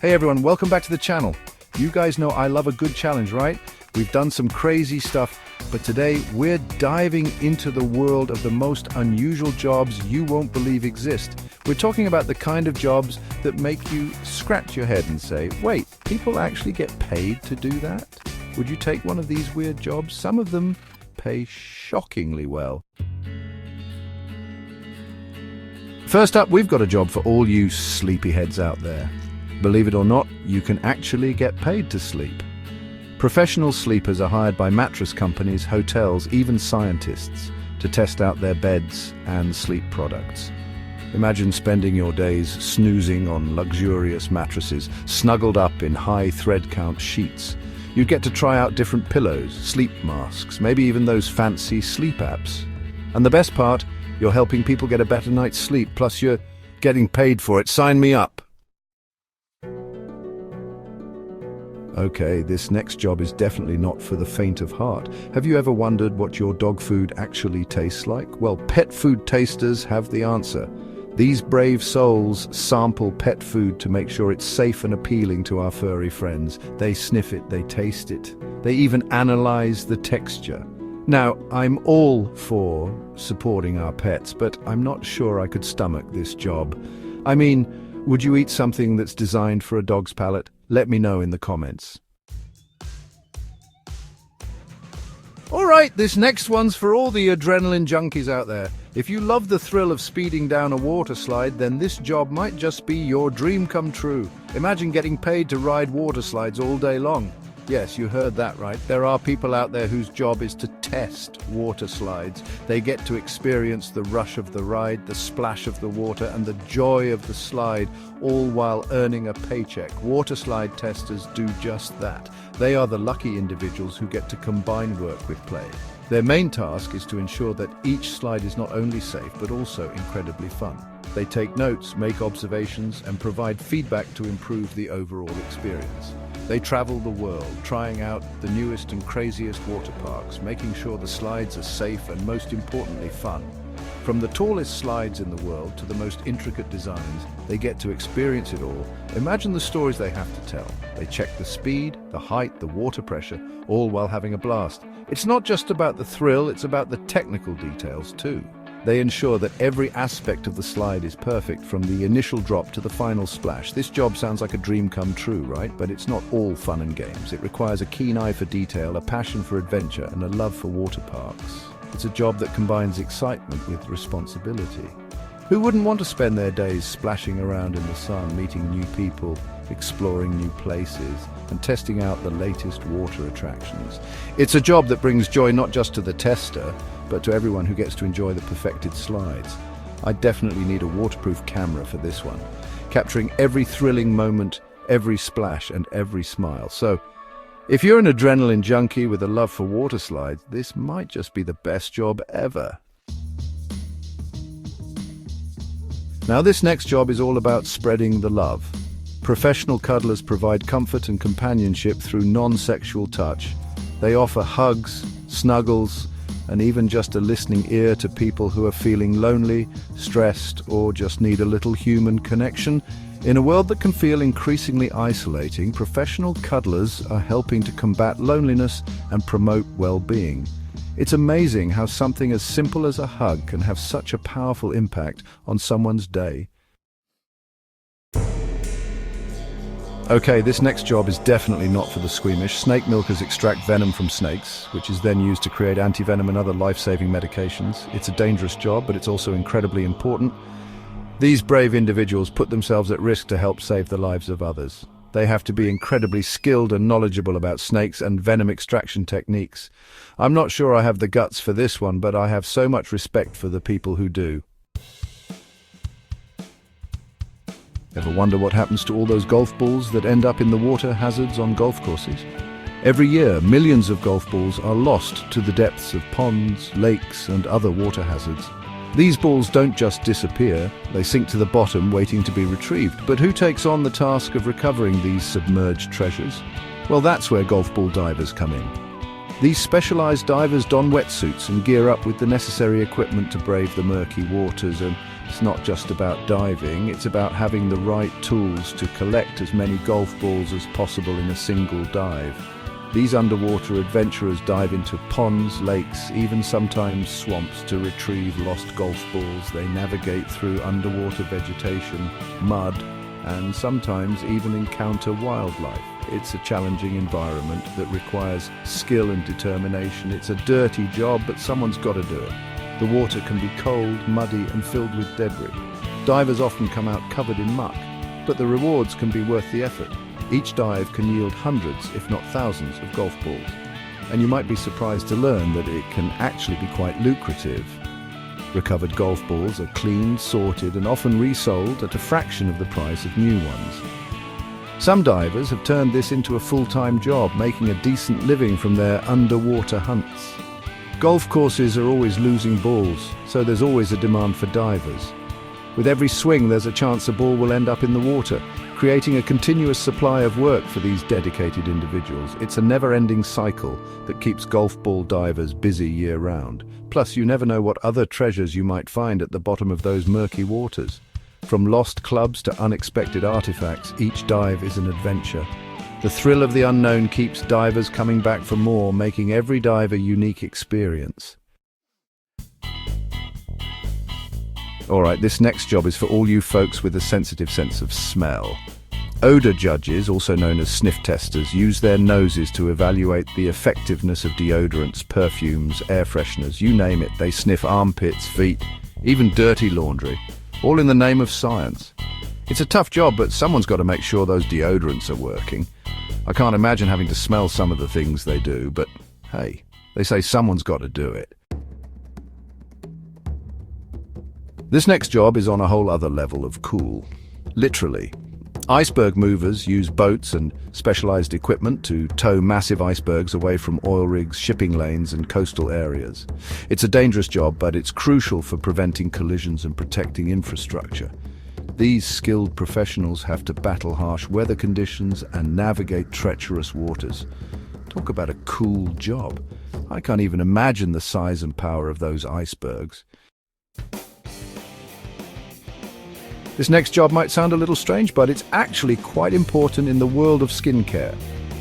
Hey everyone, welcome back to the channel. You guys know I love a good challenge, right? We've done some crazy stuff, but today we're diving into the world of the most unusual jobs you won't believe exist. We're talking about the kind of jobs that make you scratch your head and say, wait, people actually get paid to do that? Would you take one of these weird jobs? Some of them pay shockingly well. First up, we've got a job for all you sleepyheads out there. Believe it or not, you can actually get paid to sleep. Professional sleepers are hired by mattress companies, hotels, even scientists to test out their beds and sleep products. Imagine spending your days snoozing on luxurious mattresses, snuggled up in high thread count sheets. You'd get to try out different pillows, sleep masks, maybe even those fancy sleep apps. And the best part, you're helping people get a better night's sleep, plus you're getting paid for it. Sign me up. Okay, this next job is definitely not for the faint of heart. Have you ever wondered what your dog food actually tastes like? Well, pet food tasters have the answer. These brave souls sample pet food to make sure it's safe and appealing to our furry friends. They sniff it, they taste it, they even analyze the texture. Now, I'm all for supporting our pets, but I'm not sure I could stomach this job. I mean, would you eat something that's designed for a dog's palate? Let me know in the comments. Alright, this next one's for all the adrenaline junkies out there. If you love the thrill of speeding down a water slide, then this job might just be your dream come true. Imagine getting paid to ride water slides all day long. Yes, you heard that right. There are people out there whose job is to test water slides. They get to experience the rush of the ride, the splash of the water, and the joy of the slide, all while earning a paycheck. Water slide testers do just that. They are the lucky individuals who get to combine work with play. Their main task is to ensure that each slide is not only safe, but also incredibly fun. They take notes, make observations, and provide feedback to improve the overall experience. They travel the world, trying out the newest and craziest water parks, making sure the slides are safe and, most importantly, fun. From the tallest slides in the world to the most intricate designs, they get to experience it all. Imagine the stories they have to tell. They check the speed, the height, the water pressure, all while having a blast. It's not just about the thrill, it's about the technical details too. They ensure that every aspect of the slide is perfect, from the initial drop to the final splash. This job sounds like a dream come true, right? But it's not all fun and games. It requires a keen eye for detail, a passion for adventure, and a love for water parks. It's a job that combines excitement with responsibility. Who wouldn't want to spend their days splashing around in the sun, meeting new people, exploring new places, and testing out the latest water attractions? It's a job that brings joy not just to the tester, but to everyone who gets to enjoy the perfected slides. I definitely need a waterproof camera for this one, capturing every thrilling moment, every splash, and every smile. So, if you're an adrenaline junkie with a love for water slides, this might just be the best job ever. Now, this next job is all about spreading the love. Professional cuddlers provide comfort and companionship through non-sexual touch. They offer hugs, snuggles, and even just a listening ear to people who are feeling lonely, stressed, or just need a little human connection. In a world that can feel increasingly isolating, professional cuddlers are helping to combat loneliness and promote well-being. It's amazing how something as simple as a hug can have such a powerful impact on someone's day. Okay, this next job is definitely not for the squeamish. Snake milkers extract venom from snakes, which is then used to create antivenom and other life-saving medications. It's a dangerous job, but it's also incredibly important. These brave individuals put themselves at risk to help save the lives of others. They have to be incredibly skilled and knowledgeable about snakes and venom extraction techniques. I'm not sure I have the guts for this one, but I have so much respect for the people who do. Ever wonder what happens to all those golf balls that end up in the water hazards on golf courses? Every year, millions of golf balls are lost to the depths of ponds, lakes, and other water hazards. These balls don't just disappear, they sink to the bottom waiting to be retrieved. But who takes on the task of recovering these submerged treasures? Well, that's where golf ball divers come in. These specialized divers don wetsuits and gear up with the necessary equipment to brave the murky waters, and It's not just about diving, it's about having the right tools to collect as many golf balls as possible in a single dive. These underwater adventurers dive into ponds, lakes, even sometimes swamps to retrieve lost golf balls. They navigate through underwater vegetation, mud, and sometimes even encounter wildlife. It's a challenging environment that requires skill and determination. It's a dirty job, but someone's got to do it. The water can be cold, muddy, and filled with debris. Divers often come out covered in muck, but the rewards can be worth the effort. Each dive can yield hundreds, if not thousands, of golf balls. And you might be surprised to learn that it can actually be quite lucrative. Recovered golf balls are cleaned, sorted, and often resold at a fraction of the price of new ones. Some divers have turned this into a full-time job, making a decent living from their underwater hunts. Golf courses are always losing balls, so there's always a demand for divers. With every swing, there's a chance a ball will end up in the water, creating a continuous supply of work for these dedicated individuals. It's a never-ending cycle that keeps golf ball divers busy year-round. Plus, you never know what other treasures you might find at the bottom of those murky waters. From lost clubs to unexpected artifacts, each dive is an adventure. The thrill of the unknown keeps divers coming back for more, making every dive a unique experience. Alright, this next job is for all you folks with a sensitive sense of smell. Odor judges, also known as sniff testers, use their noses to evaluate the effectiveness of deodorants, perfumes, air fresheners, you name it. They sniff armpits, feet, even dirty laundry, all in the name of science. It's a tough job, but someone's got to make sure those deodorants are working. I can't imagine having to smell some of the things they do, but hey, they say someone's got to do it. This next job is on a whole other level of cool. Literally. Iceberg movers use boats and specialized equipment to tow massive icebergs away from oil rigs, shipping lanes, and coastal areas. It's a dangerous job, but it's crucial for preventing collisions and protecting infrastructure. These skilled professionals have to battle harsh weather conditions and navigate treacherous waters. Talk about a cool job. I can't even imagine the size and power of those icebergs. This next job might sound a little strange, but it's actually quite important in the world of skincare.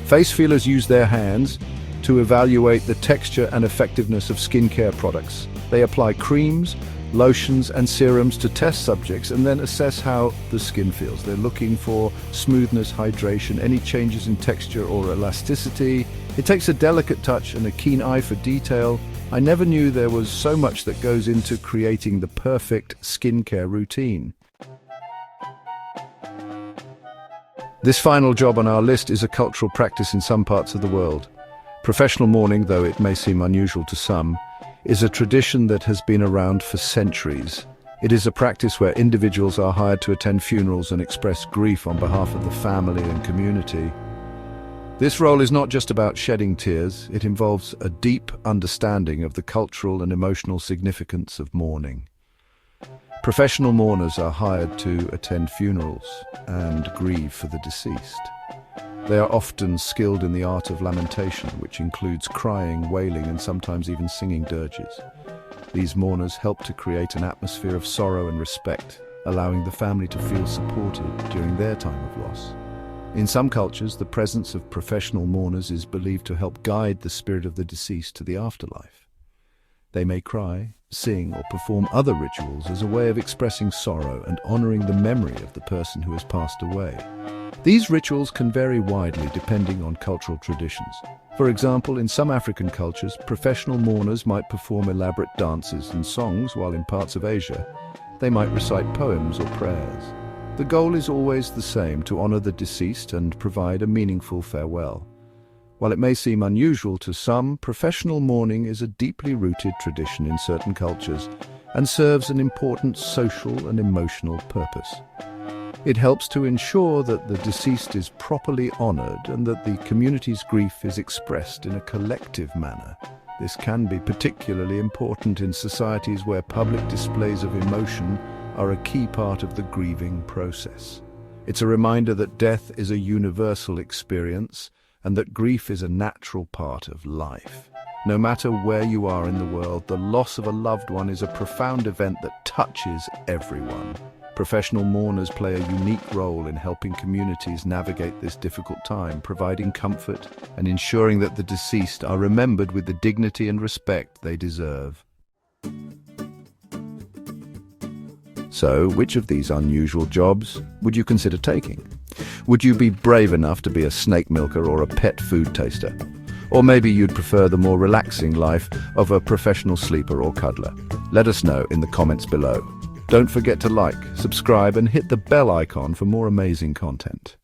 Face feelers use their hands to evaluate the texture and effectiveness of skincare products. They apply creams, lotions, and serums to test subjects and then assess how the skin feels. They're looking for smoothness, hydration, any changes in texture or elasticity. It takes a delicate touch and a keen eye for detail. I never knew there was so much that goes into creating the perfect skincare routine. This final job on our list is a cultural practice in some parts of the world. Professional mourning, though it may seem unusual to some, is a tradition that has been around for centuries. It is a practice where individuals are hired to attend funerals and express grief on behalf of the family and community. This role is not just about shedding tears, it involves a deep understanding of the cultural and emotional significance of mourning. Professional mourners are hired to attend funerals and grieve for the deceased. They are often skilled in the art of lamentation, which includes crying, wailing, and sometimes even singing dirges. These mourners help to create an atmosphere of sorrow and respect, allowing the family to feel supported during their time of loss. In some cultures, the presence of professional mourners is believed to help guide the spirit of the deceased to the afterlife. They may cry, sing, or perform other rituals as a way of expressing sorrow and honoring the memory of the person who has passed away. These rituals can vary widely depending on cultural traditions. For example, in some African cultures, professional mourners might perform elaborate dances and songs, while in parts of Asia, they might recite poems or prayers. The goal is always the same: to honor the deceased and provide a meaningful farewell. While it may seem unusual to some, professional mourning is a deeply rooted tradition in certain cultures and serves an important social and emotional purpose. It helps to ensure that the deceased is properly honored and that the community's grief is expressed in a collective manner. This can be particularly important in societies where public displays of emotion are a key part of the grieving process. It's a reminder that death is a universal experience and that grief is a natural part of life. No matter where you are in the world, the loss of a loved one is a profound event that touches everyone. Professional mourners play a unique role in helping communities navigate this difficult time, providing comfort and ensuring that the deceased are remembered with the dignity and respect they deserve. So, which of these unusual jobs would you consider taking? Would you be brave enough to be a snake milker or a pet food taster? Or maybe you'd prefer the more relaxing life of a professional sleeper or cuddler? Let us know in the comments below. Don't forget to like, subscribe, and hit the bell icon for more amazing content.